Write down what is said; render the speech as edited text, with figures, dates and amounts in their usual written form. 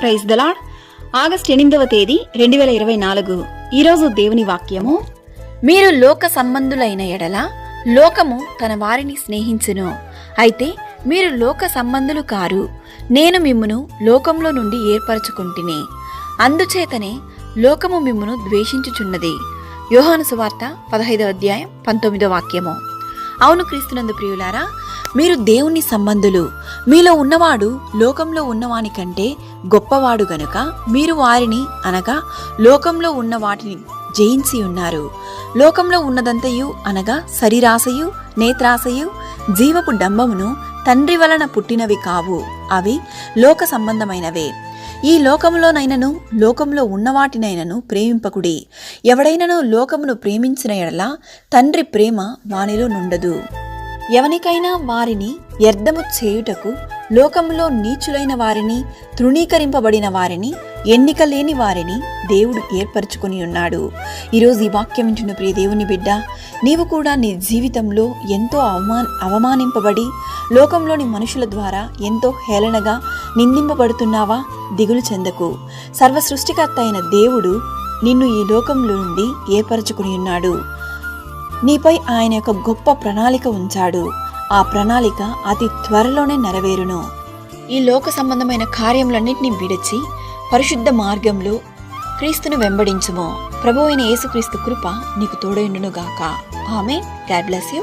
Praise the lord. August 8వ తేదీ 2024. ఈరోజు దేవుని వాక్యము, మీరు లోక సంబంధులైన ఎడల లోకము తన వారిని స్నేహించును, అయితే మీరు లోక సంబంధులు కారు, నేను మిమ్మును లోకంలో నుండి ఏర్పరచుకుంటుని, అందుచేతనే లోకము మిమ్మును ద్వేషించుచున్నది. యోహాను సువార్త 15వ అధ్యాయం 19వ వాక్యము. అవును క్రీస్తునందు ప్రియులారా, మీరు దేవుని సంబంధులు. మీలో ఉన్నవాడు లోకంలో ఉన్నవాని కంటే గొప్పవాడు గనుక మీరు వారిని అనగా లోకంలో ఉన్న వాటిని జయించి ఉన్నారు. లోకంలో ఉన్నదంతయు అనగా శరీరాశయు, నేత్రాశయు, జీవపు డంబమును తండ్రి వలన పుట్టినవి కావు, అవి లోక సంబంధమైనవే. ఈ లోకములోనైనను లోకంలో ఉన్నవాటినైనను ప్రేమింపకుడి. ఎవడైనను లోకమును ప్రేమించిన ఎడల తండ్రి ప్రేమ వానిలో నుండదు. ఎవనికైనా వారిని వ్యర్థము చేయుటకు లోకములో నీచులైన వారిని, తృణీకరింపబడిన వారిని, ఎన్నిక లేని వారిని దేవుడు ఏర్పరచుకుని ఉన్నాడు. ఈరోజు ఈ వాక్యం వింటున్న ప్రియ దేవుని బిడ్డ, నీవు కూడా నీ జీవితంలో ఎంతో అవమానింపబడి లోకంలోని మనుషుల ద్వారా ఎంతో హేళనగా నిందింపబడుతున్నావా? దిగులు చెందకు. సర్వ సృష్టికర్త అయిన దేవుడు నిన్ను ఈ లోకంలో నుండి ఏర్పరచుకుని ఉన్నాడు. నీపై ఆయన యొక్క గొప్ప ప్రణాళిక ఉంచాడు. ఆ ప్రణాళిక అతి త్వరలోనే నెరవేరును. ఈ లోక సంబంధమైన కార్యములన్నింటినీ విడిచి పరిశుద్ధ మార్గంలో క్రీస్తును వెంబడించుము. ప్రభువైన యేసుక్రీస్తు కృప నీకు తోడైండును గాక. ఆమేన్. God bless you.